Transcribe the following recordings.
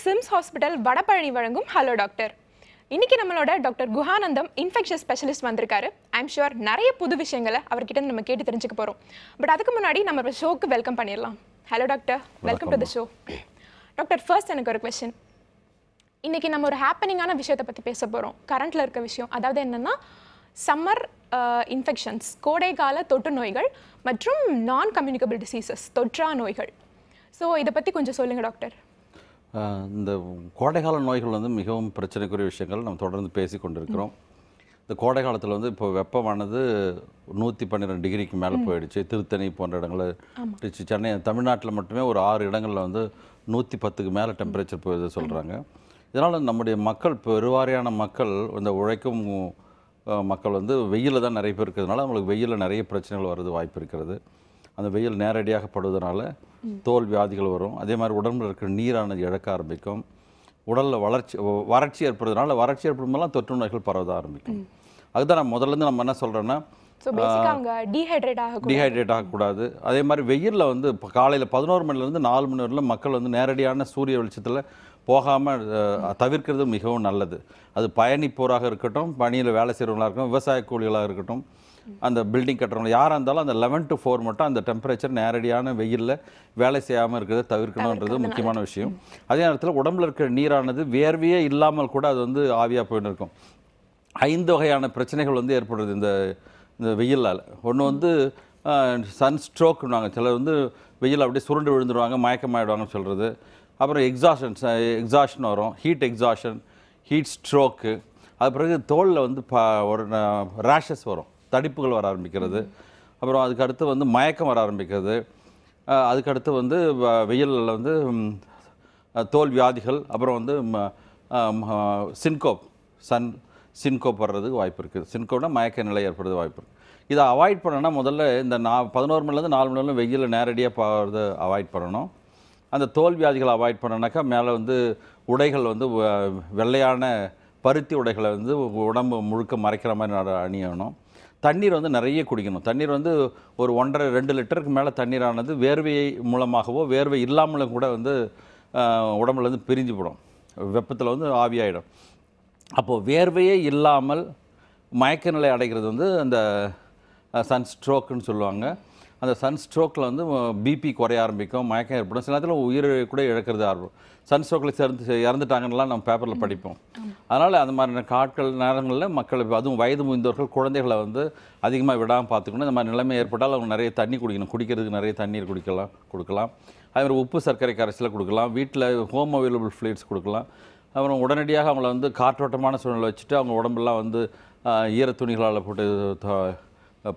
Sims hospital Vadapalani வழங்கும் hello doctor. இன்னைக்கு நம்மளோட டாக்டர் குஹானந்தம் இன்ஃபெக்ஷஸ் ஸ்பெஷலிஸ்ட் வந்திருக்காரு. ஐம் ஷுர் நிறைய புது விஷயங்களை அவர்கிட்ட நம்ம கேட்டு தெரிஞ்சுக்க போகிறோம். பட் அதுக்கு முன்னாடி நம்ம ஷோக்கு வெல்கம் பண்ணிடலாம். Hello doctor, welcome to the show. Doctor, first எனக்கு ஒரு கொஸ்டின். இன்னைக்கு நம்ம ஒரு ஹேப்பனிங்கான விஷயத்தை பற்றி பேச போகிறோம். கரண்ட்டில் இருக்க விஷயம், அதாவது என்னென்னா சம்மர் இன்ஃபெக்ஷன்ஸ், கோடைகால தொற்று நோய்கள் மற்றும் நான் கம்யூனிகபிள் டிசீசஸ், தொற்றா நோய்கள். ஸோ இதை பற்றி கொஞ்சம் சொல்லுங்கள் டாக்டர். இந்த கோடைகால நோய்கள் வந்து மிகவும் பிரச்சனைக்குரிய விஷயங்கள் நம்ம தொடர்ந்து பேசி கொண்டிருக்கிறோம். இந்த கோடை காலத்தில் வந்து இப்போ வெப்பமானது 112 டிகிரிக்கு மேலே போயிடுச்சு. திருத்தணி போன்ற இடங்களில், சென்னை, தமிழ்நாட்டில் மட்டுமே ஒரு 6 இடங்களில் வந்து 110க்கு மேலே டெம்பரேச்சர் போகுது சொல்கிறாங்க. இதனால் நம்முடைய மக்கள், பெருவாரியான மக்கள், இந்த உழைக்கும் மக்கள் வந்து வெயிலில் தான் நிறைய பேர் இருக்கிறதுனால அவங்களுக்கு வெயிலில் நிறைய பிரச்சனைகள் வர்றது வாய்ப்பு இருக்கிறது. அந்த வெயில் நேரடியாக படுவதனால தோல் வியாதிகள் வரும். அதே மாதிரி உடம்பில் இருக்கிற நீரானது இழக்க ஆரம்பிக்கும். உடலில் வறட்சி ஏற்படுறதுனால, வறட்சி ஏற்படும்போதெல்லாம் தொற்று நோய்கள் பரவ ஆரம்பிக்கும். அதுதான் நான் முதல்லேருந்து நம்ம என்ன சொல்கிறோன்னா, டீஹைட்ரேட் ஆகக்கூடாது. அதே மாதிரி வெயிலில் வந்து இப்போ காலையில் 11 மணிலேருந்து 4 மணி வரையிலும் மக்கள் வந்து நேரடியான சூரிய வெளிச்சத்தில் போகாமல் தவிர்க்கிறது மிகவும் நல்லது. அது பயணிப்போராக இருக்கட்டும், பணியில் வேலை செய்கிறவங்களாக இருக்கட்டும், விவசாய கூலிகளாக இருக்கட்டும், அந்த பில்டிங் கட்டுறவங்க யாராக இருந்தாலும் அந்த 11 to 4 மட்டும் அந்த டெம்பரேச்சர் நேரடியான வெயிலில் வேலை செய்யாமல் இருக்கிறத தவிர்க்கணுன்றது முக்கியமான விஷயம். அதே நேரத்தில் உடம்புல இருக்கிற நீரானது வேர்வையே இல்லாமல் கூட அது வந்து ஆவியாக போயின்னு இருக்கும். 5 வகையான பிரச்சனைகள் வந்து ஏற்படுறது இந்த வெயிலால். ஒன்று வந்து சன் ஸ்ட்ரோக்குன்னாங்க. சிலர் வந்து வெயில் அப்படியே சுருண்டு விழுந்துருவாங்க, மயக்கமாயிடுவாங்கன்னு சொல்கிறது. அப்புறம் எக்ஸாஷன் வரும், ஹீட் எக்ஸாஷன், ஹீட் ஸ்ட்ரோக்கு. அது பிறகு தோலில் வந்து ஒரு ரேஷஸ் வரும், தடிப்புகள் வர ஆரம்பிக்கிறது. அப்புறம் அதுக்கடுத்து வந்து மயக்கம் வர ஆரம்பிக்கிறது. அதுக்கடுத்து வந்து வெயிலில் வந்து தோல் வியாதிகள். அப்புறம் வந்து சின்கோப் வர்றதுக்கு வாய்ப்பு இருக்குது. சின்கோப்னா மயக்க நிலை ஏற்படுறது வாய்ப்பு இருக்குது. இதை அவாய்ட் பண்ணணும்னா முதல்ல இந்த 11 மணிலேருந்து 4 மணி நேரம் வெயிலில் நேரடியாக போகிறத அவாய்ட் பண்ணணும். அந்த தோல் வியாதிகளை அவாய்ட் பண்ணனாக்கா மேலே வந்து உடைகள் வந்து வெள்ளையான பருத்தி உடைகளை வந்து உடம்பு முழுக்க மறைக்கிற மாதிரி அணியணும். தண்ணீர் வந்து நிறைய குடிக்கணும். தண்ணீர் வந்து ஒரு 1.5-2 லிட்டருக்கு மேலே தண்ணீரானது வேர்வையை மூலமாகவோ வேர்வை இல்லாமலும் கூட வந்து உடம்புலேருந்து பிரிஞ்சு போடும், வெப்பத்தில் வந்து ஆவியாயிடும். அப்போது வேர்வையே இல்லாமல் மயக்க நிலை அடைகிறது வந்து அந்த சன் ஸ்ட்ரோக்குன்னு சொல்லுவாங்க. அந்த சன் ஸ்ட்ரோக்கில் வந்து பிபி குறைய ஆரம்பிக்கும், மயக்கம் ஏற்படும். சில நேரத்தில் உயிர் கூட இழக்கிறது ஆரம்பிக்கும். சன் ஸ்ட்ரோக்கில் இறந்துட்டாங்கலாம் நம்ம பேப்பரில் படிப்போம். அதனால் அந்த மாதிரி நேரங்களில் மக்கள், அதுவும் வயது முதிர்ந்தவர்கள், குழந்தைகளை வந்து அதிகமாக விடாமல் பார்த்துக்கணும். இந்த மாதிரி நிலைமை ஏற்பட்டால் அவங்க நிறைய தண்ணி குடிக்கணும். குடிக்கிறதுக்கு நிறைய தண்ணீர் கொடுக்கலாம். அதே மாதிரி உப்பு சர்க்கரை கரைசலில் கொடுக்கலாம். வீட்டில் ஹோம் அவைலபிள் ஃப்ளூயிட்ஸ் கொடுக்கலாம். அப்புறம் உடனடியாக அவங்கள வந்து காற்றோட்டமான சூழ்நிலை வச்சுட்டு அவங்க உடம்பெல்லாம் வந்து ஈர துணிகளால் போட்டு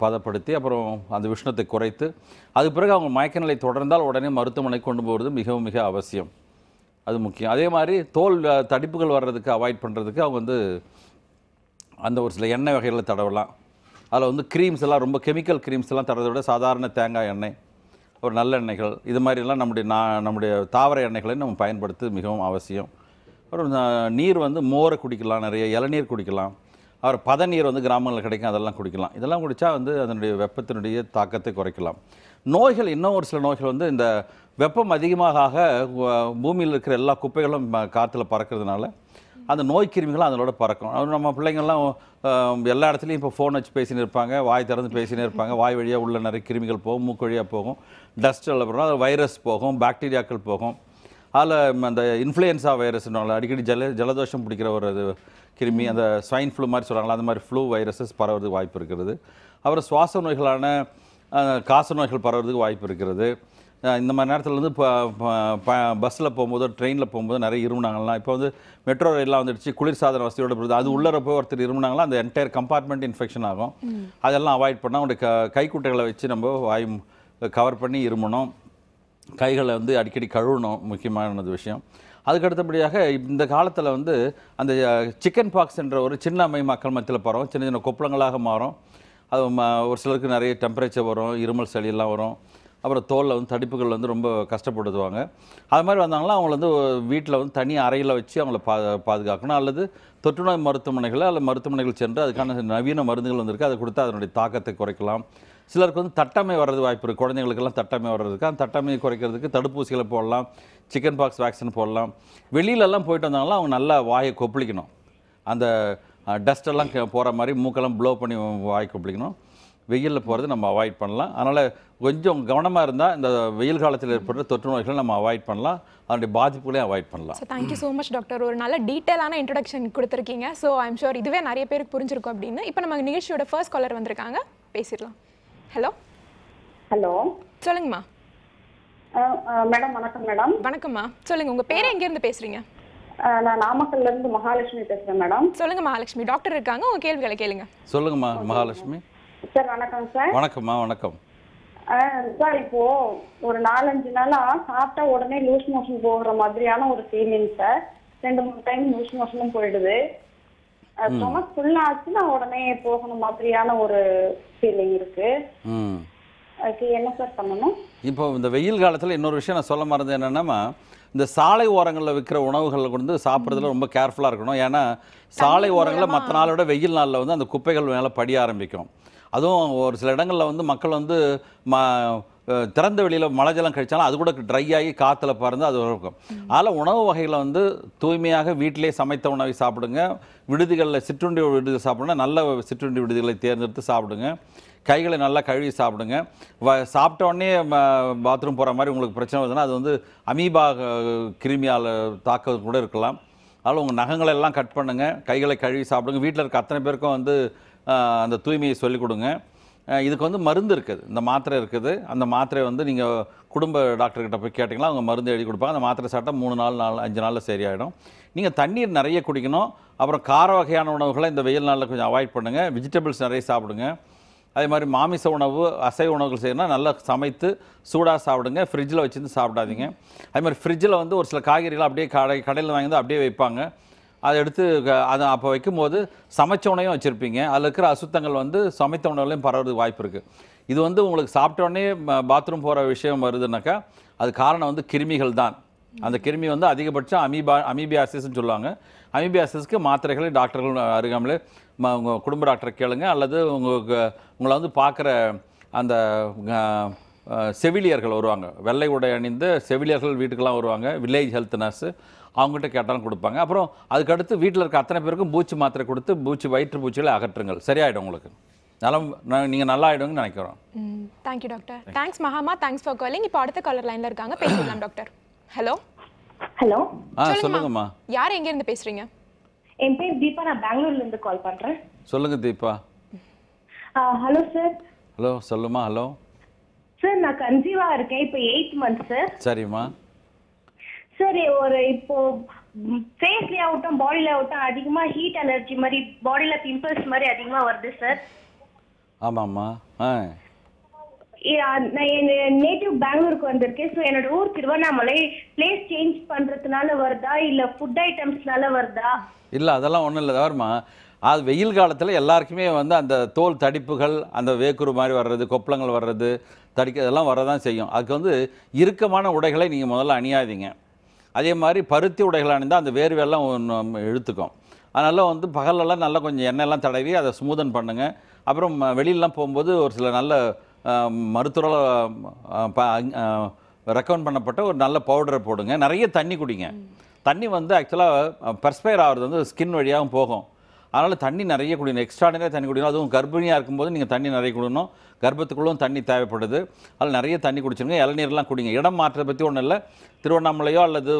பதப்படுத்தி அப்புறம் அந்த உஷ்ணத்தை குறைத்து அதுக்கு பிறகு அவங்க மயக்க நிலை தொடர்ந்தால் உடனே மருத்துவமனைக்கு கொண்டு போகிறது மிக அவசியம். அது முக்கியம். அதே மாதிரி தோல் தடிப்புகள் வர்றதுக்கு அவாய்ட் பண்ணுறதுக்கு அவங்க வந்து அந்த ஒரு சில எண்ணெய் வகைகளை தடவலாம். அதில் வந்து க்ரீம்ஸ் எல்லாம், ரொம்ப கெமிக்கல் க்ரீம்ஸ் எல்லாம் தடவை விட சாதாரண தேங்காய் எண்ணெய், ஒரு நல்ல எண்ணெய்கள், இது மாதிரிலாம் நம்முடைய தாவர எண்ணெய்களை நம்ம பயன்படுத்த மிகவும் அவசியம். அப்புறம் நீர் வந்து மோரை குடிக்கலாம், நிறைய இளநீர் குடிக்கலாம். அப்புறம் பதநீர் வந்து கிராமங்களில் கிடைக்கும், அதெல்லாம் குடிக்கலாம். இதெல்லாம் குடித்தா வந்து அதனுடைய வெப்பத்தினுடைய தாக்கத்தை குறைக்கலாம். நோய்கள், இன்னும் ஒரு சில நோய்கள் வந்து இந்த வெப்பம் அதிகமாக பூமியில் இருக்கிற எல்லா குப்பைகளும் காற்றுல பறக்கிறதுனால அந்த நோய் கிருமிகளும் அதனோட பறக்கும். நம்ம பிள்ளைங்கள்லாம் எல்லா இடத்துலையும் இப்போ ஃபோன் வச்சு பேசினு இருப்பாங்க, வாய் திறந்து பேசினே இருப்பாங்க. வாய் வழியாக உள்ள நிறைய கிருமிகள் போகும், மூக்கு வழியாக போகும், டஸ்ட் அப்புறம் அது வைரஸ் போகும், பாக்டீரியாக்கள் போகும். அதில் அந்த இன்ஃப்ளூயன்ஸா வைரஸ்னால அடிக்கடி ஜலதோஷம் பிடிக்கிற ஒரு கிருமி, அந்த ஸ்வைன் ஃப்ளூ மாதிரி சொல்கிறாங்களா, அந்த மாதிரி ஃப்ளூ வைரஸஸ் பரவுறதுக்கு வாய்ப்பு இருக்கிறது. அப்புறம் சுவாச நோய்களான காச நோய்கள் பரவுறதுக்கு வாய்ப்பு இருக்கிறது. இந்த மாதிரி நேரத்தில் வந்து இப்போ பஸ்ஸில் போகும்போது, ட்ரெயினில் போகும்போது நிறைய இருமுனாங்கலாம். இப்போ வந்து மெட்ரோ ரயிலெலாம் வந்துடுச்சு, குளிர்சாதன வசதியோட போகுது. அது உள்ளே போய் ஒருத்தர் இருமுனாங்களாம், அந்த என்டையர் கம்பார்ட்மெண்ட் இன்ஃபெக்ஷன் ஆகும். அதெல்லாம் அவாய்ட் பண்ணால் அவங்களுடைய கைக்குட்டைகளை வச்சு நம்ம வாய் கவர் பண்ணி இருமணும். கைகளை வந்து அடிக்கடி கழுவணும், முக்கியமானது விஷயம். அதுக்கடுத்தபடியாக இந்த காலத்தில் வந்து அந்த சிக்கன் பாக்ஸ் என்ற ஒரு சின்ன அம்மை மக்கள் மத்தியில் பரவும், சின்ன சின்ன கொப்பளங்களாக மாறும். அது ஒரு சிலருக்கு நிறைய டெம்பரேச்சர் வரும், இருமல் சளியெல்லாம் வரும். அப்புறம் தோலில் வந்து தடிப்புகள் வந்து ரொம்ப கஷ்டப்படுத்துவாங்க. அது மாதிரி வந்தாங்கன்னா அவங்கள வந்து வீட்டில் வந்து தனி அறையில் வச்சு அவங்கள பாதுகாக்கணும். அல்லது தொற்றுநோய் மருத்துவமனைகள் சென்று அதுக்கான நவீன மருந்துகள் வந்திருக்கு, அதை கொடுத்து அதனுடைய தாக்கத்தை குறைக்கலாம். சிலருக்கு வந்து தட்டமை வர்றது வாய்ப்பு இருக்குது. குழந்தைங்களுக்கெல்லாம் தட்டமை வர்றதுக்கு அந்த தட்டமையை குறைக்கிறதுக்கு தடுப்பூசிகளை போடலாம், சிக்கன் பாக்ஸ் வேக்சின் போடலாம். வெளியிலலாம் போயிட்டு வந்தாங்கன்னா அவங்க நல்லா வாயை கொப்பளிக்கணும். அந்த டஸ்டெல்லாம் போகிற மாதிரி மூக்கெல்லாம் ப்ளோ பண்ணி வாய் கொப்பளிக்கணும். வெயிலில் போகிறது நம்ம அவாய்ட் பண்ணலாம். அதனால் கொஞ்சம் கவனமாக இருந்தால் இந்த வெயில் காலத்தில் ஏற்படுற தொற்று நோய்களை நம்ம அவாய்ட் பண்ணலாம், அதனுடைய பாதிப்புகளையும் அவாய்ட் பண்ணலாம். So thank you so much doctor. ஒரு நல்ல டீட்டெயிலான இன்ட்ரடக்ஷன் கொடுத்துருக்கீங்க. ஸோ ஐம் ஷூர் இதுவே நிறைய பேருக்கு புரிஞ்சிருக்கும் அப்படின்னு. இப்போ நம்ம நிகழ்ச்சியோட ஃபர்ஸ்ட் காலர் வந்திருக்காங்க, பேசிடலாம். ஹலோ ஹலோ, சொல்லுங்கம்மா. மேடம் வணக்கம் மேடம். வணக்கம்மா, சொல்லுங்க உங்க பேரை எங்கேருந்து பேசுறீங்க? நான் நாமக்கல்ல இருந்து மகாலட்சுமி பேசுறேன் மேடம். சொல்லுங்க மகாலட்சுமி, டாக்டர் இருக்காங்க, உங்க கேள்விகளை கேளுங்க. சொல்லுங்கம்மா மகாலட்சுமி. சார் வணக்கம் சார். வணக்கம்மா. வணக்கம் சார். இப்போ ஒரு 4-5 நாளா சாப்பிட்டா உடனே லூஸ் மோஷன் போகிற மாதிரியான ஒரு ஃபீலிங் சார். 2-3 டைம் லூஸ் மோஷனும் போயிடுது. ஸ்டொமக் ஃபுல் ஆச்சுன்னா உடனே போகணும் மாதிரியான ஒரு ஃபீலிங் இருக்கு. அதுக்கு என்ன சார் பண்ணணும்? இப்போ இந்த வெயில் காலத்தில் இன்னொரு விஷயம் நான் சொல்ல மறந்தது என்னென்னா, இந்த சாலை ஓரங்களில் விற்கிற உணவுகளை வந்து சாப்பிட்றதுல ரொம்ப கேர்ஃபுல்லாக இருக்கணும். ஏன்னா சாலை ஓரங்களில் மற்ற நாளை விட வெயில் நாளில் வந்து அந்த குப்பைகள் மேலே படிய ஆரம்பிக்கும். அதுவும் ஒரு சில இடங்களில் வந்து மக்கள் வந்து திறந்த வெளியில் மழை ஜலம் கழிச்சாலும் அது கூட ட்ரை ஆகி காற்றுல பறந்து அது இருக்கும். அதில் உணவு வகைகளை வந்து தூய்மையாக வீட்டிலே சமைத்த உணவை சாப்பிடுங்க. விடுதிகளில் சிற்றுண்டி விடுதி சாப்பிடுங்க, நல்ல சிற்றுண்டி விடுதிகளை தேர்ந்தெடுத்து சாப்பிடுங்க. கைகளை நல்லா கழுவி சாப்பிடுங்க. சாப்பிட்ட உடனே பாத்ரூம் போகிற மாதிரி உங்களுக்கு பிரச்சனை வருதுன்னா அது வந்து அமீபா கிருமியால் தாக்குவது கூட இருக்கலாம். அதனால் உங்கள் நகங்களை எல்லாம் கட் பண்ணுங்கள், கைகளை கழுவி சாப்பிடுங்க. வீட்டில் இருக்க அத்தனை பேருக்கும் வந்து அந்த தூய்மையை சொல்லிக் கொடுங்க. இதுக்கு வந்து மருந்து இருக்குது, இந்த மாத்திரை இருக்குது. அந்த மாத்திரை வந்து நீங்கள் குடும்ப டாக்டர்கிட்ட போய் கேட்டிங்கன்னா அவங்க மருந்து எழுதி கொடுப்பாங்க. அந்த மாத்திரை சாப்பிட்டா 3 நாள் 5 நாளில் சரியாயிடும். நீங்கள் தண்ணீர் நிறைய குடிக்கணும். அப்புறம் கார வகையான உணவுகளை இந்த வெயில் நாளில் கொஞ்சம் அவாய்ட் பண்ணுங்கள். வெஜிடபிள்ஸ் நிறைய சாப்பிடுங்க. அதே மாதிரி மாமிச உணவு, அசைவ உணவுகள் செய்யணும்னா நல்லா சமைத்து சூடாக சாப்பிடுங்க. ஃப்ரிட்ஜில் வச்சுருந்து சாப்பிடாதீங்க. அதே மாதிரி ஃப்ரிட்ஜில் வந்து ஒரு சில காய்கறிகள் அப்படியே கடையில் வாங்கி வந்து அப்படியே வைப்பாங்க. அதை எடுத்து அதை அப்போ வைக்கும்போது சமைச்ச உணவையும் வச்சுருப்பீங்க. அதில் இருக்கிற அசுத்தங்கள் வந்து சமைத்த உணவுலையும் பரவுறதுக்கு வாய்ப்பு இருக்குது. இது வந்து உங்களுக்கு சாப்பிட்டோடனே பாத்ரூம் போகிற விஷயம் வருதுனாக்கா அது காரணம் வந்து கிருமிகள் தான். அந்த கிருமி வந்து அதிகபட்சம் அமீபியாசிஸ்ன்னு சொல்லுவாங்க. அமீபியாசிஸ்க்கு மாத்திரைகளை டாக்டர்கள் அருகாமலே உங்கள் குடும்ப டாக்டரை கேளுங்க. அல்லது உங்களை வந்து பார்க்குற அந்த செவிலியர்கள் வருவாங்க, வெள்ளை உடை அணிந்த செவிலியர்கள் வீட்டுக்கெல்லாம் வருவாங்க, வில்லேஜ் ஹெல்த் நர்ஸு, அவங்ககிட்ட கேட்டாலும் கொடுப்பாங்க. அப்புறம் அதுக்கடுத்து வீட்டில் இருக்க அத்தனை பேருக்கும் பூச்சி மாத்திரை கொடுத்து வயிற்று பூச்சிகளை அகற்றுங்கள். சரியாயிடும் உங்களுக்கு. நீங்கள் நல்லா ஆகிடுங்கன்னு நினைக்கிறோம். Thank you doctor. தேங்க்ஸ் மகாமா, தேங்க்ஸ் ஃபார் காலிங். இப்போ அடுத்த காலர் லைனில் இருக்காங்க, பேசலாம் டாக்டர். Hello hello. சொல்லுங்கம்மா. யார் எங்கேருந்து பேசுகிறீங்க? என் பேர் தீபா, நான் பெங்களூர்ல இருந்து கால் பண்றேன். சொல்லுங்க தீபா. Hello sir. ஹலோ சொல்லுமா. ஹலோ சார், நான் கன்சீவா இருக்கேன். இப்போ 8 months சார். சரிம்மா. சார், இப்போ ஃபேஸ்ல ஆகட்டும் பாடியில ஆகட்டும் அதிகமா ஹீட் அலர்ஜி மாதிரி, பாடியில பிம்பிள்ஸ் மாதிரி அதிகமா வருது சார். ஆமாம்மா. நான் என் நேட்டிவ் பெங்களூருக்கு வந்திருக்கேன். ஸோ என்னோட ஊர் திருவண்ணாமலை. பிளேஸ் சேஞ்ச் பண்றதுனால வருதா இல்ல ஃபுட் ஐட்டம்ஸ்னால வருதா? இல்லை, அதெல்லாம் ஒன்றும் இல்லை தவறுமா. அது வெயில் காலத்தில் எல்லாருக்குமே வந்து அந்த தோல் தடிப்புகள், அந்த வேக்குரு மாதிரி வர்றது, கொப்பளங்கள் வர்றது, இதெல்லாம் வரதான் செய்யும். அதுக்கு வந்து இறுக்கமான உடைகளை நீங்கள் முதல்ல அணியாதீங்க. அதே மாதிரி பருத்தி உடைகள் அணிந்தால் அந்த வேர்வையெல்லாம் இழுத்துக்கும். அதனால் வந்து பகலெல்லாம் நல்லா கொஞ்சம் எண்ணெயெல்லாம் தடவி அதை ஸ்மூதன் பண்ணுங்கள். அப்புறம் வெளியிலலாம் போகும்போது ஒரு சில நல்ல மருத்துவ ரெக்கமெண்ட் பண்ணப்பட்ட ஒரு நல்ல பவுடரை போடுங்க. நிறைய தண்ணி குடிங்க. தண்ணி வந்து ஆக்சுவலாக பர்ஸ்பயர் ஆகிறது வந்து ஸ்கின் வழியாகவும் போகும். அதனால் தண்ணி நிறைய குடிக்கணும், எக்ஸ்ட்ராடினரியாக தண்ணி குடிக்கணும். அதுவும் கர்ப்பிணியாக இருக்கும்போது நீங்கள் தண்ணி நிறைய குடிக்கணும். கர்ப்பத்துக்குள்ளும் தண்ணி தேவைப்படுது. அதில் நிறைய தண்ணி குடிச்சிருங்க. இளநீர்லாம் குடிங்க. இடம் மாற்றத்தை பற்றி ஒன்றும் இல்லை. திருவண்ணாமலையோ அல்லது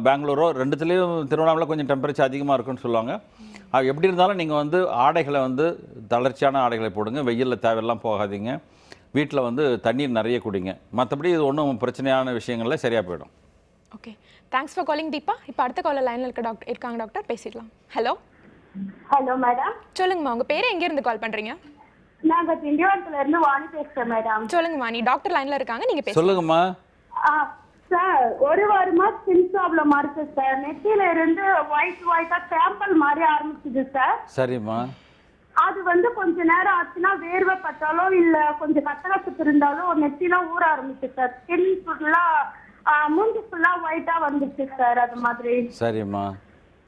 பெங்களூரோ ரெண்டுத்துலேயும் திருவண்ணாமலை கொஞ்சம் டெம்பரேச்சர் அதிகமாக இருக்குன்னு சொல்லுவாங்க. அது எப்படி இருந்தாலும் நீங்கள் வந்து ஆடைகளை வந்து தளர்ச்சியான ஆடைகளை போடுங்க. வெயிலில் தேவையெல்லாம் போகாதீங்க. வீட்டில் வந்து தண்ணீர் நிறைய குடிங்க. மற்றபடி இது ஒன்றும் பிரச்சனையான விஷயங்களில் சரியாக போயிடும். Okay, thanks for calling Deepa. இப்போ அடுத்த காலர் லைனில் இருக்காங்க டாக்டர், பேசிடலாம். Hello hello madam. சொல்லுங்கம்மா, உங்கள் பேரை எங்கேருந்து கால் பண்ணுறீங்க? நாங்க திண்டிவனத்துல இருந்து வாணி பேசுறேன் மேடம். சொல்லுங்கம்மா, நீ டாக்டர் லைனில் இருக்காங்க, நீங்கள் பேசுங்க. சொல்லுங்கம்மா. சார், ஒரு வாரமா ஸ்கின் ப்ராப்ளம் இருக்கு சார். நெத்தியில இருந்து ஒயிட்டா சாம்பல் மாதிரி ஆரம்பிச்சுது சார். சரிம்மா. அது வந்து கொஞ்ச நேரம் ஆச்சுன்னா வேர்வை பட்டாலும் இல்ல கொஞ்சம் கசகசப்பு இருந்தாலும் நெத்திலாம் ஊற ஆரம்பிச்சு சார். ஸ்கின் ஃபுல்லா மூஞ்சி ஃபுல்லா ஒயிட்டா வந்துச்சு சார். அது மாதிரி. சரிம்மா.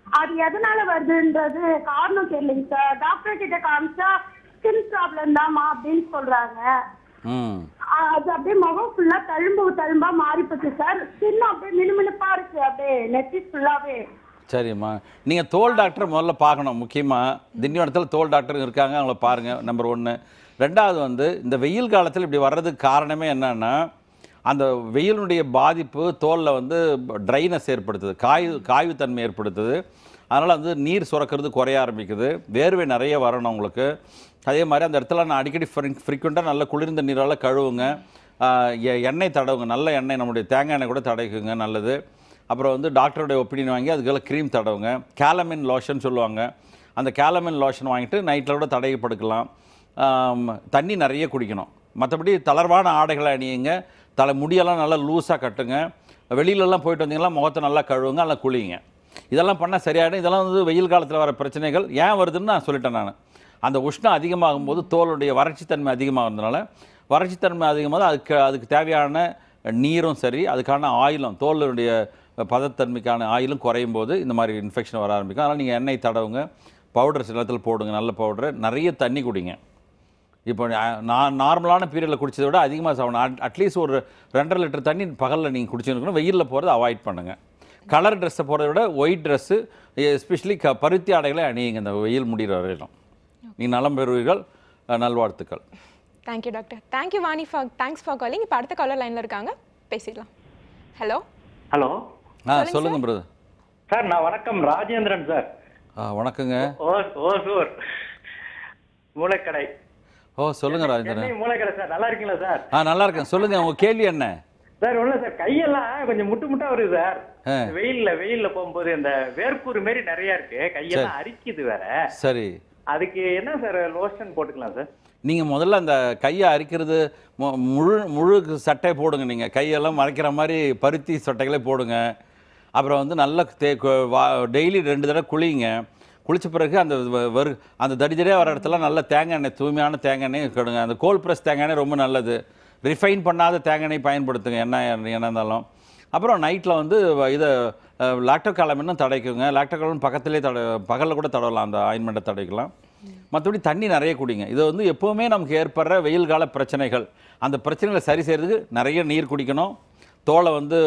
அது எதனால வருதுன்றது காரணம் தெரியலைங்க சார். டாக்டர் கிட்ட காமிச்சா ஸ்கின் ப்ராப்ளம் தான்மா அப்படின்னு சொல்றாங்க. அது அப்படியே முகம் ஃபுல்லா தழும்பா மாறி போச்சு சார். ஸ்கின் அப்படியே மினுமினுப்பா இருக்கு, அப்படியே நெத்தி ஃபுல்லாவே. சரிம்மா, நீங்கள் தோல் டாக்டர் முதல்ல பார்க்கணும். முக்கியமாக திண்டிவனத்தில் தோல் டாக்டர் இருக்காங்க, அவங்கள பாருங்கள். நம்பர் 1. ரெண்டாவது வந்து இந்த வெயில் காலத்தில் இப்படி வர்றதுக்கு காரணமே என்னன்னா, அந்த வெயிலுடைய பாதிப்பு தோலில் வந்து ட்ரைனஸ் ஏற்படுத்துது, காய்வுத்தன்மை ஏற்படுத்துது. அதனால் வந்து நீர் சுரக்கிறது குறைய ஆரம்பிக்குது, வேர்வை நிறைய வரணும் உங்களுக்கு. அதே மாதிரி அந்த இடத்துல நான் அடிக்கடி ஃப்ரீக்வெண்ட்டாக நல்ல குளிர்ந்த நீரால் கழுவுங்க. எண்ணெய் தடவுங்க, நல்ல எண்ணெய், நம்முடைய தேங்காய் எண்ணெய் கூட தடவிக்குங்க, நல்லது. அப்புறம் வந்து டாக்டருடைய ஒப்பீனியன் வாங்கி அதுக்கெல்லாம் க்ரீம் தடவுங்க. கேலமின் லோஷன் சொல்லுவாங்க, அந்த கேலமின் லோஷன் வாங்கிட்டு நைட்டில் கூட தடவி படுக்கலாம். தண்ணி நிறைய குடிக்கணும். மற்றபடி தளர்வான ஆடைகளை அணியுங்க, முடியெல்லாம் நல்லா லூஸாக கட்டுங்க. வெளியிலலாம் போயிட்டு வந்தீங்கன்னா முகத்தை நல்லா கழுவுங்க, நல்லா குளிங்க. இதெல்லாம் பண்ணால் சரியாயிடும். இதெல்லாம் வந்து வெயில் காலத்தில் வர பிரச்சனைகள் ஏன் வருதுன்னு நான் சொல்லிட்டேன். நான் அந்த உஷ்ணம் அதிகமாகும் போது தோலுடைய வறட்சித்தன்மை அதிகமாகிறதுனால, வறட்சித்தன்மை அதிகமாக அதுக்கு தேவையான நீரும் சரி, அதுக்கான ஆயிலும், தோலுடைய பதத்தன்மைக்கான ஆயிலும் குறையும் போது இந்த மாதிரி இன்ஃபெக்ஷன் வர ஆரம்பிக்கும். அதனால் நீங்கள் எண்ணெய் தடவுங்க, பவுடர் சில நேரத்தில் போடுங்க, நல்ல பவுடரு. நிறைய தண்ணி குடிங்க. இப்போ நான் நார்மலான பீரியடில் குடிச்சதை விட அதிகமாக சாப்பிடணும். அட்லீஸ்ட் ஒரு 2.5 லிட்டர் தண்ணி பகலில் நீங்கள் குடிச்சுருக்கணும். வெயிலில் போகிறத அவாய்ட் பண்ணுங்கள். கலர் ட்ரெஸ்ஸை போகிறத விட ஒயிட் ட்ரெஸ்ஸு, எஸ்பெஷலி பருத்தி ஆடைகளை அணியுங்க இந்த வெயில் முடிகிற வரையிலும். நீங்கள் நலம் பெறுவீர்கள். நல்வாழ்த்துக்கள். Thank you doctor. Thank you Vani thanks for calling. இப்போ அடுத்த காலர் லைனில் இருக்காங்க, பேசிடலாம். Hello hello. சொல்லுங்க பிரதர். சார் நான் வணக்கம், ராஜேந்திரன் சார். வணக்கங்க. ஓசூர் மூளைக்கடை. சொல்லுங்க ராஜேந்திரன். மூளைக்கடை சார், நல்லா இருக்கீங்களா சார்? நல்லா இருக்கேன். சொல்லுங்க, உங்க கேள்வி என்ன? சார் ஒண்ணு சார், கையெல்லாம் கொஞ்சம் முட்டா வருது சார். வெயில்ல போகும்போது இந்த வேர்க்கூறு மாதிரி நிறைய இருக்கு, கையெல்லாம் அரிக்குது வேற. சரி, அதுக்கு என்ன சார் லோஷன் போட்டுக்கலாம் சார்? நீங்கள் முதல்ல அந்த கையை அரிக்கிறது முழு சட்டை போடுங்க. நீங்கள் கையெல்லாம் மறைக்கிற மாதிரி பருத்தி சட்டைகளே போடுங்க. அப்புறம் வந்து நல்ல டெய்லி 2 தடவை குளிங்க. குளித்த பிறகு அந்த தடிதடியாக வர இடத்துல நல்ல தேங்காய் எண்ணெய், தூய்மையான தேங்காய் எண்ணெய் கெடுங்க. அந்த கோல்ட் ப்ரெஸ் தேங்காய் எண்ணெய் ரொம்ப நல்லது. ரிஃபைன் பண்ணாத தேங்காய் எண்ணெய் பயன்படுத்துங்க, என்ன இருந்தாலும். அப்புறம் நைட்டில் வந்து இதை லாக்டோகாலமின்னு தடைக்குங்க. லாக்டோகாலமின் பக்கத்துலேயே பகலில் கூட தடவலாம், அந்த ஆயின்மெண்ட்டை தடைக்கலாம். மற்றபடி தண்ணி நிறைய குடிங்க. இது வந்து எப்போவுமே நமக்கு ஏற்படுற வெயில் கால பிரச்சனைகள். அந்த பிரச்சனைகளை சரி செய்கிறதுக்கு நிறைய நீர் குடிக்கணும். தோலை வந்து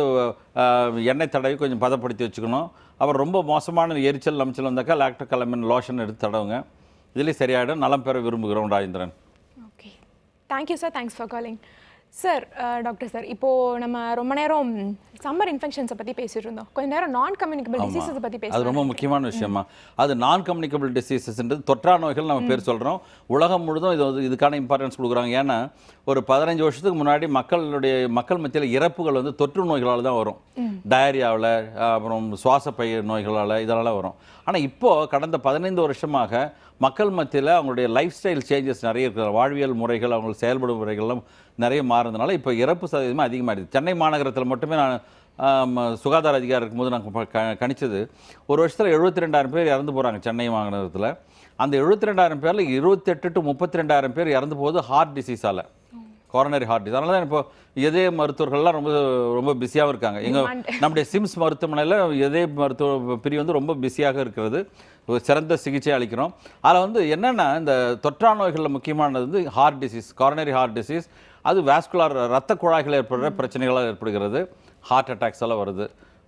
எண்ணெய் தடவி கொஞ்சம் பதப்படுத்தி வச்சுக்கணும். அப்புறம் ரொம்ப மோசமான எரிச்சல் நமைச்சல் வந்தாக்கா லாக்டோகாலமின் லோஷன் எடுத்து தடவுங்க. இதுலேயே சரியாயிடும். நலம் பெற விரும்புகிறோம் Rajendran. Okay, thank you sir. Thanks for calling sir. Doctor sir, இப்போது நம்ம ரொம்ப நேரம் சம்மர் இன்ஃபெக்ஷன்ஸை பற்றி பேசிட்டு இருந்தோம். கொஞ்சம் நேரம் நான் கம்யூனிகபிள் டிசீஸை பற்றி பேச, அது ரொம்ப முக்கியமான விஷயமா. அது நான் கம்யூனிகபிள் டிசீசஸ்ன்றது தொற்றா நோய்கள் நம்ம பேர் சொல்கிறோம். உலகம் முழுதும் இதுக்கான இம்பார்ட்டன்ஸ் கொடுக்குறாங்க. ஏன்னா ஒரு 15 வருஷத்துக்கு முன்னாடி மக்கள் மத்தியில் இறப்புகள் வந்து தொற்று நோய்களால் தான் வரும். டயரியாவில், அப்புறம் சுவாசப்பை நோய்களால், இதனால் வரும். ஆனால் இப்போது கடந்த 15 வருஷமாக மக்கள் மத்தியில் அவங்களுடைய லைஃப் ஸ்டைல் சேஞ்சஸ் நிறைய இருக்குது. வாழ்வியல் முறைகள், அவங்களுக்கு செயல்படும் முறைகள்லாம் நிறைய மாறுறதுனால இப்போ இறப்பு சதவீதமாக அதிகமாகிடுது. சென்னை மாநகரத்தில் மட்டுமே நான் சுகாதார அதிகாரி இருக்கும்போது நாங்கள் கணிச்சது, ஒரு வருஷத்தில் 72,000 பேர் இறந்து போகிறாங்க சென்னை மாநகரத்தில். அந்த 72,000 பேரில் 28 to 32,000 பேர் இறந்து போகுது ஹார்ட் டிசீஸால், கொரோனரி ஹார்ட் டிசீஸ். அதனால தான் இப்போ இதய மருத்துவர்கள்லாம் ரொம்ப ரொம்ப பிஸியாகவும் இருக்காங்க. நம்முடைய சிம்ஸ் மருத்துவமனையில் இதய மருத்துவ பிரிவு வந்து ரொம்ப பிஸியாக இருக்கிறது. சிறந்த சிகிச்சை அளிக்கிறோம். அதில் வந்து என்னென்னா, இந்த தொற்றா நோய்களில் முக்கியமானது வந்து heart disease, coronary heart disease. அது வாஸ்குலர் ரத்த குழாய்கள் ஏற்படுற பிரச்சனைகளால் ஏற்படுகிறது. ஹார்ட் அட்டாக்ஸ் எல்லாம் வருது.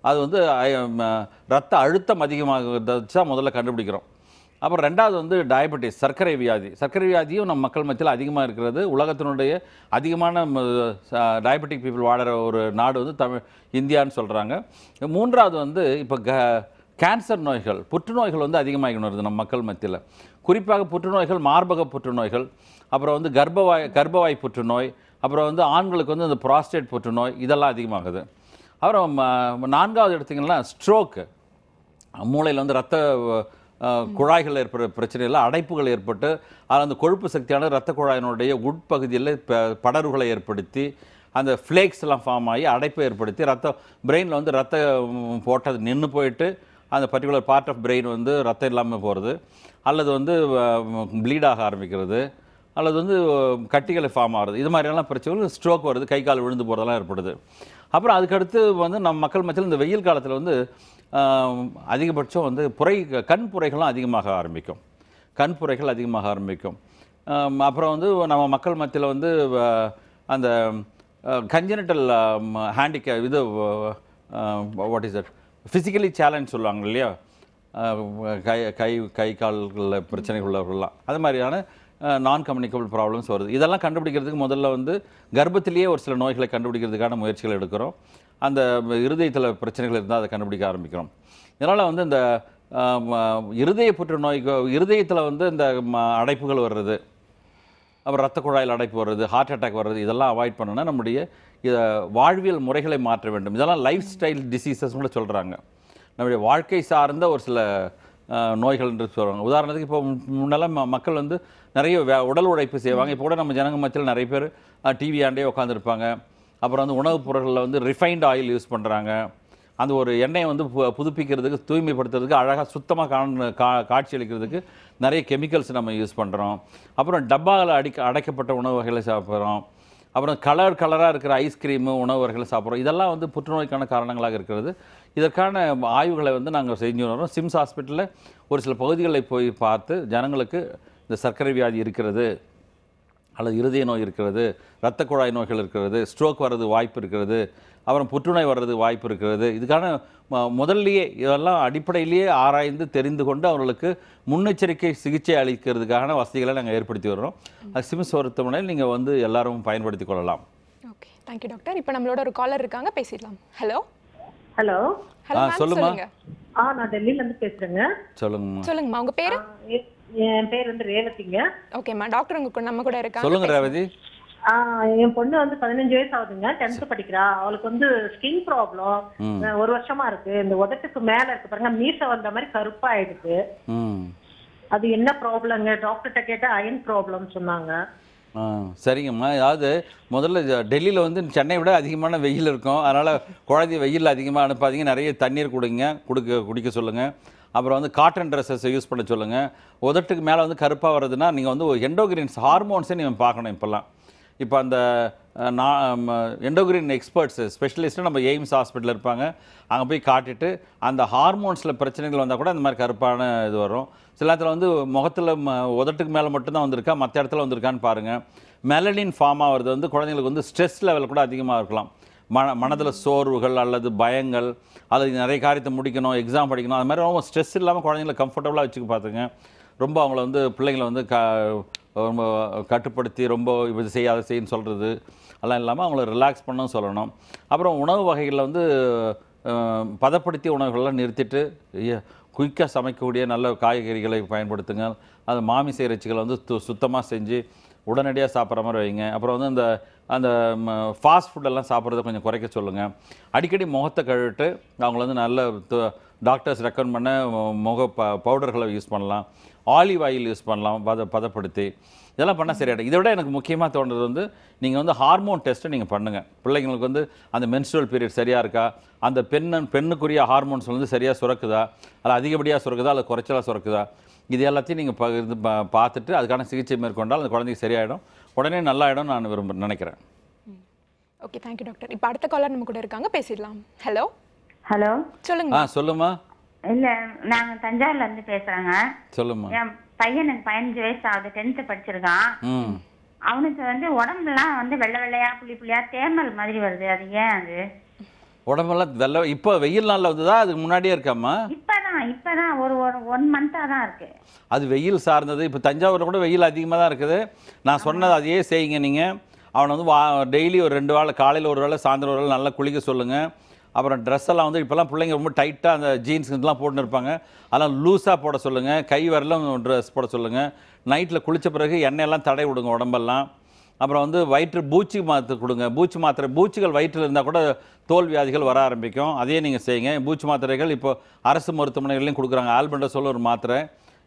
அது வந்து ரத்த அழுத்தம் அதிகமாக தான் முதல்ல கண்டுபிடிக்கிறோம். அப்புறம் ரெண்டாவது வந்து டயபெட்டிஸ், சர்க்கரை வியாதி. சர்க்கரை வியாதியும் நம்ம மக்கள் மத்தியில் அதிகமாக இருக்கிறது. உலகத்தினுடைய அதிகமான டயபெட்டிக் பீப்புள் வாடுற ஒரு நாடு வந்து இந்தியான்னு சொல்கிறாங்க. மூன்றாவது வந்து இப்போ கேன்சர் நோய்கள், புற்றுநோய்கள் வந்து அதிகமாகின்னு வருது நம்ம மக்கள் மத்தியில். குறிப்பாக புற்றுநோய்கள், மார்பக புற்றுநோய்கள், அப்புறம் வந்து கர்ப்பவாய் புற்றுநோய், அப்புறம் வந்து ஆண்களுக்கு வந்து இந்த ப்ராஸ்டேட் புற்றுநோய், இதெல்லாம் அதிகமாகுது. அப்புறம் 4வது எடுத்திங்கன்னா ஸ்ட்ரோக்கு, மூளையில் வந்து ரத்த குழாய்கள் ஏற்படுற பிரச்சனையில் அடைப்புகள் ஏற்பட்டு அதில் அந்த கொழுப்பு சக்தியான ரத்த குழாயினுடைய உட்பகுதியில் படர்வுகளை ஏற்படுத்தி அந்த ஃப்ளேக்ஸ் எல்லாம் ஃபார்ம் ஆகி அடைப்பை ஏற்படுத்தி பிரெயினில் வந்து ரத்தம் போட்டது நின்று போயிட்டு அந்த பர்டிகுலர் பார்ட் ஆஃப் பிரெயின் வந்து ரத்தம் இல்லாமல் போகிறது, அல்லது வந்து ப்ளீட் ஆக ஆரம்பிக்கிறது, அல்லது வந்து கட்டிகளை ஃபார்ம் ஆகிறது. இது மாதிரியெல்லாம் பிரச்சனைகள், ஸ்ட்ரோக் வருது, கை கால் விழுந்து போகிறதெல்லாம் ஏற்படுது. அப்புறம் அதுக்கடுத்து வந்து நம்ம மக்கள் மத்தியில் இந்த வெயில் காலத்தில் வந்து அதிகபட்சம் வந்து கண் புரைகளும் அதிகமாக ஆரம்பிக்கும். கண் புரைகள் அதிகமாக ஆரம்பிக்கும். அப்புறம் வந்து நம்ம மக்கள் மத்தியில் வந்து அந்த கன்ஜெனிட்டல் இது what is that physically challenge சொல்லுவாங்க இல்லையா, கை கால்களில் பிரச்சனை உள்ளவர்கள்லாம், அது மாதிரியான நான் கம்யூனிகபிள் ப்ராப்ளம்ஸ் வருது. இதெல்லாம் கண்டுபிடிக்கிறதுக்கு முதல்ல வந்து கர்ப்பத்திலேயே ஒரு சில நோய்களை கண்டுபிடிக்கிறதுக்கான முயற்சிகள் எடுக்கிறோம். அந்த இருதயத்தில் பிரச்சனைகள் இருந்தால் அதை கண்டுபிடிக்க ஆரம்பிக்கிறோம். இதனால் வந்து இந்த இருதய புற்றுநோய்க்கு இருதயத்தில் வந்து இந்த அடைப்புகள் வர்றது, அப்புறம் ரத்த குழாயில் அடைப்பு வர்றது, ஹார்ட் அட்டாக் வர்றது, இதெல்லாம் அவாய்ட் பண்ணணும்னா நம்முடைய வாழ்வியல் முறைகளை மாற்ற வேண்டும். இதெல்லாம் லைஃப் ஸ்டைல் டிசீசஸ் கூட சொல்கிறாங்க. நம்முடைய வாழ்க்கை சார்ந்த ஒரு சில நோய்கள் என்று சொல்கிறாங்க. உதாரணத்துக்கு இப்போ முன்னெல்லாம் மக்கள் வந்து நிறைய உடல் உழைப்பு செய்வாங்க. இப்போ கூட நம்ம ஜனங்க மத்தியில் நிறைய பேர் டிவி ஆண்டே உட்காந்துருப்பாங்க. அப்புறம் வந்து உணவுப் பொருட்களில் வந்து ரிஃபைன்ட் ஆயில் யூஸ் பண்ணுறாங்க. அந்த ஒரு எண்ணெயை வந்து புதுப்பிக்கிறதுக்கு, தூய்மைப்படுத்துறதுக்கு, அழகாக சுத்தமாக காட்சி அளிக்கிறதுக்கு நிறைய கெமிக்கல்ஸ் நம்ம யூஸ் பண்ணுறோம். அப்புறம் டப்பாவில் அடைக்கப்பட்ட உணவு வகைகளை சாப்பிட்றோம். அப்புறம் கலராக இருக்கிற ஐஸ்கிரீமு உணவு வகைகளை சாப்பிட்றோம். இதெல்லாம் வந்து புற்றுநோய்க்கான காரணங்களாக இருக்கிறது. இதற்கான ஆய்வுகளை வந்து நாங்கள் செஞ்சு வரோம். சிம்ஸ் ஹாஸ்பிட்டலில் ஒரு சில பகுதிகளில் போய் பார்த்து ஜனங்களுக்கு இந்த சர்க்கரை வியாதி இருக்கிறது, அல்லது இருதய நோய் இருக்கிறது, இரத்த குழாய் நோய்கள் இருக்கிறது, ஸ்ட்ரோக் வர்றது வாய்ப்பு இருக்கிறது, அப்புறம் புற்றுநோய் வர்றது வாய்ப்பு இருக்கிறது. இதுக்கான முதல்லையே இதெல்லாம் அடிப்படையிலேயே ஆராய்ந்து தெரிந்து கொண்டு அவர்களுக்கு முன்னெச்சரிக்கை சிகிச்சை அளிக்கிறதுக்கான வசதிகளை நாங்கள் ஏற்படுத்தி வர்றோம். அது சிம்ஸ் மருத்துவமனையில் நீங்கள் வந்து எல்லாரும் பயன்படுத்தி கொள்ளலாம். Okay, thank you doctor. இப்போ நம்மளோட ஒரு காலர் இருக்காங்க, பேசிடலாம். ஹலோ ஹலோ ஹலோ மேம், சொல்லுங்க. நான் டெல்லியில இருந்து பேசுறேங்க. சொல்லுங்கம்மா, உங்க பேரு? என் பேர் வந்து ரேவதிங்க. ஓகேம்மா, டாக்டர் உங்க நம்ம கூட இருக்காங்க. சொல்லுங்க ரேவதி. என் பொண்ணு வந்து 15 வயசு ஆகுதுங்க, 10th படிக்கிறா. அவளுக்கு வந்து ஸ்கின் ப்ராப்ளம் 1 வருஷமா இருக்கு. இந்த உதட்டுக்கு மேல இருக்கு பாருங்க, மீச வந்த மாதிரி கருப்பா ஆயிடுது. அது என்ன ப்ராப்ளம்ங்க? டாக்டர்கிட்ட கேட்டா அயன் ப்ராப்ளம் சொன்னாங்க. சரிங்கம்மா. அதாவது முதல்ல டெல்லியில் வந்து சென்னை விட அதிகமான வெயில் இருக்கும். அதனால் குழந்தைய வெயிலில் அதிகமாக அனுப்பாதீங்க. நிறைய தண்ணீர் குடிக்க சொல்லுங்கள். அப்புறம் வந்து காட்டன் ட்ரெஸ்ஸஸ் யூஸ் பண்ண சொல்லுங்கள். உதட்டுக்கு மேலே வந்து கருப்பாக வர்றதுன்னா நீங்கள் வந்து எண்டோகிரின்ஸ் ஹார்மோன்ஸே நீங்கள் பார்க்கணும். இப்போல்லாம் இப்போ அந்த எண்டோகிரின் எக்ஸ்பர்ட்ஸு ஸ்பெஷலிஸ்ட்டு நம்ம எய்ம்ஸ் ஹாஸ்பிட்டலில் இருப்பாங்க. அங்கே போய் காட்டிட்டு அந்த ஹார்மோன்ஸில் பிரச்சனைகள் வந்தால் கூட அந்த மாதிரி கருப்பான இது வரும். சில நேரத்தில் வந்து முகத்தில் உதட்டுக்கு மேலே மட்டும்தான் வந்திருக்கா, மற்ற இடத்துல வந்திருக்கான்னு பாருங்கள். மெலனின் ஃபார்ம் ஆகிறது வந்து குழந்தைங்களுக்கு வந்து ஸ்ட்ரெஸ் லெவல் கூட அதிகமாக இருக்கலாம். மனதில் சோர்வுகள் அல்லது பயங்கள், அல்லது நிறைய காரியத்தை முடிக்கணும், எக்ஸாம் படிக்கணும், அது மாதிரி ரொம்ப ஸ்ட்ரெஸ் இல்லாமல் குழந்தைங்களை கம்ஃபர்டபுளாக வச்சுக்க பார்த்துங்க. ரொம்ப அவங்கள வந்து பிள்ளைங்களை வந்து ரொம்ப கட்டுப்படுத்தி ரொம்ப இது செய்யாத செய்யன்னு சொல்கிறது அதெல்லாம் இல்லாமல் அவங்கள ரிலாக்ஸ் பண்ணவும் சொல்லணும். அப்புறம் உணவு வகைகளில் வந்து பதப்படுத்திய உணவுகளெல்லாம் நிறுத்திட்டு குயிக்காக சமைக்கக்கூடிய நல்ல காய்கறிகளை பயன்படுத்துங்க. அது மாமிச இறைச்சிகளை வந்து சுத்தமாக செஞ்சு உடனடியாக சாப்பிட்ற மாதிரி வைங்க. அப்புறம் வந்து அந்த ஃபாஸ்ட் ஃபுட்டெல்லாம் சாப்பிட்றத கொஞ்சம் குறைக்க சொல்லுங்கள். அடிக்கடி முகத்தை கழுவிட்டு அவங்கள வந்து நல்ல டாக்டர்ஸ் ரெக்கமெண்ட் பண்ண பவுடர்களை யூஸ் பண்ணலாம். ஆலிவ் ஆயில் யூஸ் பண்ணலாம் பதப்படுத்தி. இதெல்லாம் பண்ணால் சரியாயிடும். இதை விட எனக்கு முக்கியமாக தோன்றது வந்து நீங்கள் வந்து ஹார்மோன் டெஸ்ட்டை நீங்கள் பண்ணுங்கள். பிள்ளைங்களுக்கு வந்து அந்த மென்ஸ்ட்ரல் பீரியட் சரியாக இருக்கா, அந்த பெண்ணுக்குரிய ஹார்மோன்ஸ் வந்து சரியாக சுரக்குதா, அது அதிகப்படியாக சுரக்குதா, அல்லது குறைச்சலாக சுரக்குதா, இது எல்லாத்தையும் நீங்கள் பார்த்துட்டு அதுக்கான சிகிச்சை மேற்கொண்டால் அந்த குழந்தைக்கு சரியாயிடும், உடனே நல்லாயிடும் நான் நினைக்கிறேன். Okay, thank you doctor. இப்போ அடுத்த காலர் நம்ம கூட இருக்காங்க, பேசிடலாம். ஹலோ ஹலோ, சொல்லுங்க. சொல்லுமா. இல்ல நாங்க தஞ்சாவூர்ல இருந்து பேசுறேங்க. சொல்லுமா. என் பையனுக்கு 15 வயசு ஆகுது, 10th படிச்சிருக்கான். அவனுக்கு வந்து உடம்புலாம் வந்து வெள்ளை வெள்ளையா புள்ளியா தேமல் மாதிரி வருது. அது ஏன்? அது உடம்பெல்லாம் வெள்ளை இப்போ வெயில் நாளில் வந்ததா அதுக்கு முன்னாடியே இருக்காமா? இப்பதான் ஒரு 1 மந்த்தா தான் இருக்கு. அது வெயில் சார்ந்தது. இப்போ தஞ்சாவூரில் கூட வெயில் அதிகமாக தான் இருக்குது. நான் சொன்னது அதையே செய்யுங்க. நீங்கள் அவனை வந்து டெய்லி ஒரு 2 வேளை, காலையில் ஒரு வேளை, சாயந்தரம் ஒரு வேளை நல்லா குளிக்க சொல்லுங்கள். அப்புறம் ட்ரெஸ் எல்லாம் வந்து இப்போல்லாம் பிள்ளைங்க ரொம்ப டைட்டாக அந்த ஜீன்ஸ் இதெல்லாம் போட்டுன்னு இருப்பாங்க, அதெல்லாம் லூஸாக போட சொல்லுங்கள். கை வரலாம் ட்ரெஸ் போட சொல்லுங்கள். நைட்டில் குளித்த பிறகு எண்ணெயெல்லாம் தடை விடுங்க உடம்பெல்லாம். அப்புறம் வந்து வயிற்று பூச்சி மாத்திரை கொடுங்க. பூச்சிகள் வயிற்றில் இருந்தால் கூட தோல் வியாதிகள் வர ஆரம்பிக்கும். அதையே நீங்கள் செய்யுங்க. பூச்சி மாத்திரைகள் இப்போ அரசு மருத்துவமனைகளையும் கொடுக்குறாங்க. ஆல்பெண்டசோல் ஒரு மாத்திரை,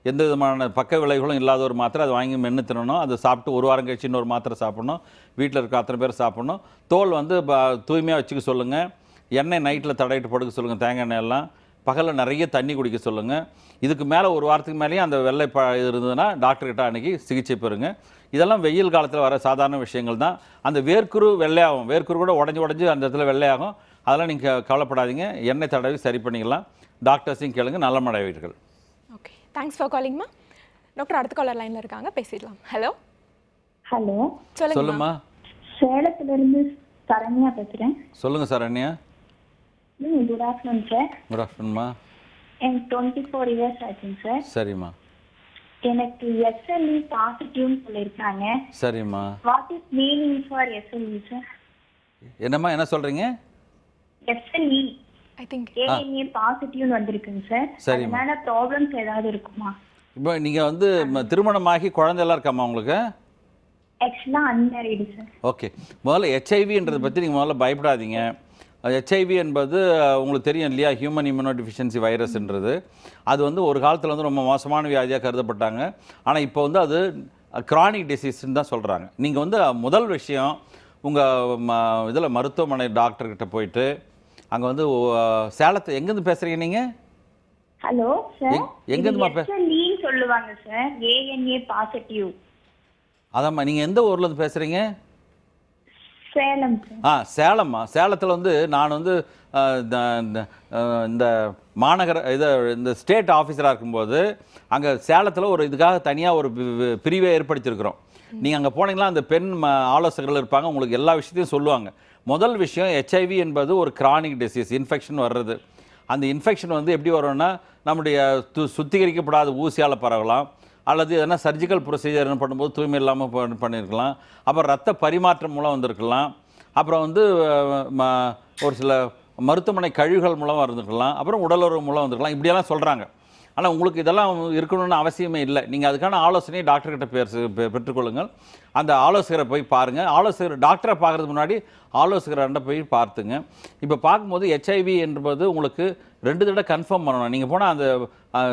எந்த விதமான பக்க விளைவுகளும் இல்லாத ஒரு மாத்திரை. அதை வாங்கி மென்று தின்னணும். அதை சாப்பிட்டு 1 வாரம் கழிச்சு இன்னொரு மாத்திரை சாப்பிடணும். வீட்டில் இருக்க அத்தனை பேர் சாப்பிடணும். தோல் வந்து தூய்மையாக வச்சுக்க சொல்லுங்கள். எண்ணெய் நைட்டில் தடவிட்டு படுக்க சொல்லுங்கள். தேங்காய் எண்ணெய் எல்லாம் பகலில் நிறைய தண்ணி குடிக்க சொல்லுங்கள். இதுக்கு மேலே 1 வாரத்துக்கு மேலேயும் அந்த வெள்ளை இது இருந்ததுன்னா டாக்டர்கிட்ட அன்றைக்கி சிகிச்சை பெறுங்க. இதெல்லாம் வெயில் காலத்தில் வர சாதாரண விஷயங்கள் தான். அந்த வேர்க்குரு வெள்ளையாகும். வேர்க்குரு கூட உடஞ்சி அந்த இடத்துல வெள்ளையாகும். அதெல்லாம் நீங்கள் கவலைப்படாதீங்க. எண்ணெய் தடவி சரி பண்ணிக்கலாம். டாக்டர்ஸையும் கேளுங்க, நலமடைவீர்கள். ஓகே, தேங்க்ஸ் ஃபார் காலிங்மா. டாக்டர் அடுத்த காலர் லைனில் இருக்காங்க, பேசிடலாம். ஹலோ ஹலோ, சொல்லுமா. சேலத்துல இருந்து சரண்யா பேசுறேன். சொல்லுங்க Saranya. Good afternoon sir. Good ஆஃப்டர்நூன்மா. எனக்கு 24 இயர்ஸ் ஆச்சுங்க சார். சரிம்மா. எனக்கு SLE பாசிட்டிவ்னு சொல்லியிருக்காங்க. சரிம்மா. What is meaning for SLE sir? என்னம்மா என்ன சொல்றீங்க? SLE ஐ திங்க் ANA பாசிட்டிவ்னு வந்திருக்குங்க சார். சரிம்மா. அதனால ப்ராப்ளம்ஸ் ஏதாவது இருக்குமா? இப்போ நீங்கள் வந்து திருமணமாகி குழந்தையெல்லாம் இருக்காம்மா உங்களுக்கு? ஆக்சுவலா அன்மேரிடு சார். ஓகே. முதல்ல ஹெச்ஐவின்றதை பற்றி நீங்கள் முதல்ல பயப்படாதீங்க. ஹெச்ஐவி என்பது உங்களுக்கு தெரியும் இல்லையா, ஹியூமன் இம்யூனோடிஃபிஷியன்சி வைரஸ்ன்றது. அது வந்து ஒரு காலத்தில் வந்து ரொம்ப மோசமான வியாதியாக கருதப்பட்டாங்க. ஆனால் இப்போ வந்து அது கிரானிக் டிசீஸ்ன்னு தான் சொல்கிறாங்க. நீங்கள் வந்து முதல் விஷயம் உங்கள் இதில் மருத்துவமனை டாக்டர்கிட்ட போயிட்டு அங்கே வந்து சேலத்தை எங்கேருந்து பேசுகிறீங்க நீங்கள்? ஹலோ சார், எங்கேருந்துமா SLE சொல்லுவாங்க சார். ANA positive. அதாம்மா, நீங்கள் எந்த ஊர்லேருந்து பேசுகிறீங்க? சேலம் சார். சேலம்மா. சேலத்தில் வந்து நான் வந்து இந்த மாநகர இந்த ஸ்டேட் ஆஃபீஸராக இருக்கும்போது அங்கே சேலத்தில் ஒரு இதுக்காக தனியாக ஒரு பிரிவை ஏற்படுத்தியிருக்கிறோம். நீங்கள் அங்கே போனீங்கன்னா அந்த பெண் ஆலோசகர்கள் இருப்பாங்க, உங்களுக்கு எல்லா விஷயத்தையும் சொல்லுவாங்க. முதல் விஷயம், ஹெச்ஐவி என்பது ஒரு கிரானிக் டிசீஸ், இன்ஃபெக்ஷன் வர்றது. அந்த இன்ஃபெக்ஷன் வந்து எப்படி வரும்னா, நம்முடைய சுத்திகரிக்கப்படாத ஊசியால் பரவலாம், அல்லது எதனா சர்ஜிக்கல் ப்ரொசீஜர் பண்ணும்போது தூய்மை இல்லாமல் பண்ணியிருக்கலாம், அப்புறம் ரத்த பரிமாற்றம் மூலம் வந்திருக்கலாம், அப்புறம் வந்து ஒரு சில மருத்துவமனை கழிவுகள் மூலம் இருந்திருக்கலாம், அப்புறம் உடலுறவு மூலம் வந்திருக்கலாம், இப்படியெல்லாம் சொல்கிறாங்க. ஆனால் உங்களுக்கு இதெல்லாம் இருக்கணும்னு அவசியமே இல்லை. நீங்கள் அதுக்கான ஆலோசனையை டாக்டர்கிட்ட பெற்றுக்கொள்ளுங்கள். அந்த ஆலோசகரை போய் பாருங்கள். ஆலோசகர் டாக்டரை பார்க்குறதுக்கு முன்னாடி ஆலோசகர்கிட்ட போய் பார்த்துங்க. இப்போ பார்க்கும்போது ஹெச்ஐவி என்பது உங்களுக்கு 2 தடவை கன்ஃபார்ம் பண்ணணும். நீங்கள் போனால் அந்த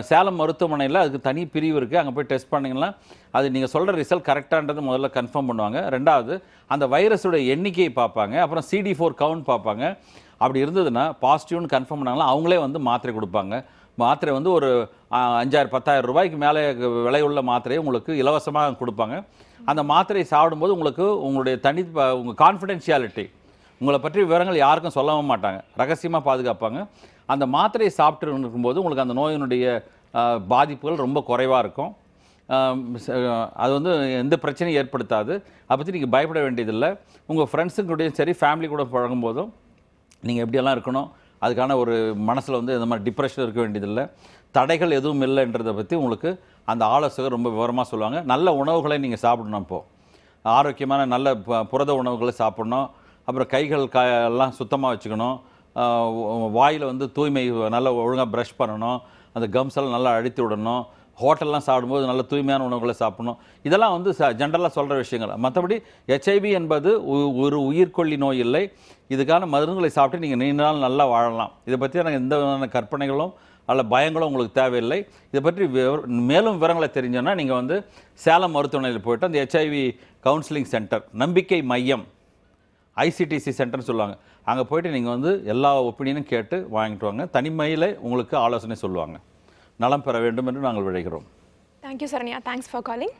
சேலம் மருத்துவமனையில் அதுக்கு தனி பிரிவு இருக்குது, அங்கே போய் டெஸ்ட் பண்ணிங்கன்னா அது நீங்கள் சொல்கிற ரிசல்ட் கரெக்டான்றது முதல்ல கன்ஃபார்ம் பண்ணுவாங்க. ரெண்டாவது, அந்த வைரஸோட எண்ணிக்கையை பார்ப்பாங்க, அப்புறம் CD4 கவுண்ட் பார்ப்பாங்க. அப்படி இருந்ததுன்னா பாசிட்டிவ்னு கன்ஃபார்ம் பண்ணாங்கன்னா அவங்களே வந்து மாத்திரை கொடுப்பாங்க. மாத்திரை வந்து ஒரு 5000-10,000 ரூபாய்க்கு மேலே விலையுள்ள மாத்திரையை உங்களுக்கு இலவசமாக கொடுப்பாங்க. அந்த மாத்திரையை சாப்பிடும்போது உங்களுக்கு உங்களுடைய உங்கள் கான்ஃபிடென்ஷியாலிட்டி, உங்களை பற்றி விவரங்கள் யாருக்கும் சொல்லவும் மாட்டாங்க, ரகசியமாக பாதுகாப்பாங்க. அந்த மாத்திரையை சாப்பிட்டு இருக்கும்போது உங்களுக்கு அந்த நோயினுடைய பாதிப்புகள் ரொம்ப குறைவாக இருக்கும். அது வந்து எந்த பிரச்சனையும் ஏற்படுத்தாது. அதை பற்றி நீங்கள் பயப்பட வேண்டியதில்லை. உங்கள் ஃப்ரெண்ட்ஸுக்கூடையும் சரி, ஃபேமிலி கூட பழகும்போதும் நீங்கள் எப்படியெல்லாம் இருக்கணும், அதுக்கான ஒரு மனசில் வந்து இந்த மாதிரி டிப்ரெஷன் இருக்க வேண்டியதில்லை. தடைகள் எதுவும் இல்லைன்றதை பற்றி உங்களுக்கு அந்த ஆலோசகர் ரொம்ப விவரமாக சொல்லுவாங்க. நல்ல உணவுகளை நீங்கள் சாப்பிடணும். இப்போது ஆரோக்கியமான நல்ல புரத உணவுகளை சாப்பிடணும். அப்புறம் கைகள் எல்லாம் சுத்தமாக வச்சுக்கணும். வாயில் வந்து தூய்மை நல்லா ஒழுங்காக ப்ரஷ் பண்ணணும். அந்த கம்ஸ் எல்லாம் நல்லா அழுத்தி விடணும். ஹோட்டல்லாம் சாப்பிடும்போது நல்ல தூய்மையான உணவுகளை சாப்பிடணும். இதெல்லாம் வந்து ஜென்ரலாக சொல்கிற விஷயங்கள். மற்றபடி ஹெச்ஐவி என்பது ஒரு உயிர்கொல்லி நோய் இல்லை. இதுக்கான மருந்துகளை சாப்பிட்டு நீங்கள் நீண்ட நாள் நல்லா வாழலாம். இதை பற்றி எனக்கு எந்த விதமான கற்பனைகளும் அல்ல பயங்களும் உங்களுக்கு தேவையில்லை. இதை பற்றி மேலும் விவரங்களை தெரிஞ்சோன்னா நீங்கள் வந்து சேலம் மருத்துவமனையில் போய்ட்டு அந்த ஹெச்ஐவி கவுன்சிலிங் சென்டர், நம்பிக்கை மையம், ICTC சென்டர்னு சொல்லுவாங்க, அங்கே போய்ட்டு நீங்கள் வந்து எல்லா ஒப்பீனியனும் கேட்டு வாங்கிட்டு வாங்க. தனிமையில் உங்களுக்கு ஆலோசனை சொல்லுவாங்க. நலம் பெற வேண்டும் என்று நாங்கள் விழைகிறோம். Thank you Saranya, thanks for calling.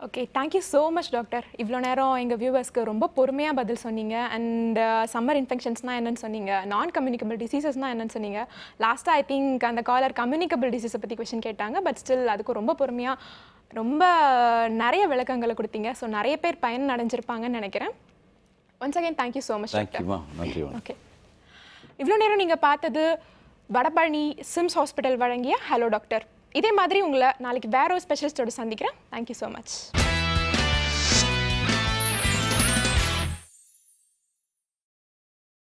Okay, thank you so much doctor. இவ்வளோ நேரம் எங்கள் வியூவர்ஸ்க்கு ரொம்ப பொறுமையாக பதில் சொன்னீங்க. அண்ட் சம்மர் இன்ஃபெக்ஷன்ஸ்னால் என்னென்னு சொன்னீங்க, நான் கம்யூனிகபிள் டிசீசஸ்னால் என்னென்னு சொன்னீங்க. லாஸ்ட்டாக ஐ திங்க் அந்த காலர் கம்யூனிகபிள் டிசீஸை பற்றி கொஷின் கேட்டாங்க. பட் ஸ்டில் அதுக்கு ரொம்ப பொறுமையாக ரொம்ப நிறைய விளக்கங்களை கொடுத்தீங்க. ஸோ நிறைய பேர் பயன் அடைஞ்சிருப்பாங்கன்னு நினைக்கிறேன். Once again thank you so much doctor. நன்றி. ஓகே, இவ்வளோ நேரம் நீங்கள் பார்த்தது வடபழனி சிம்ஸ் ஹாஸ்பிட்டல் வழங்கிய ஹலோ டாக்டர். இதே மாதிரி உங்களை நாளைக்கு வேற ஒரு ஸ்பெஷலிஸ்டோடு சந்திக்கிறேன். Thank you so much.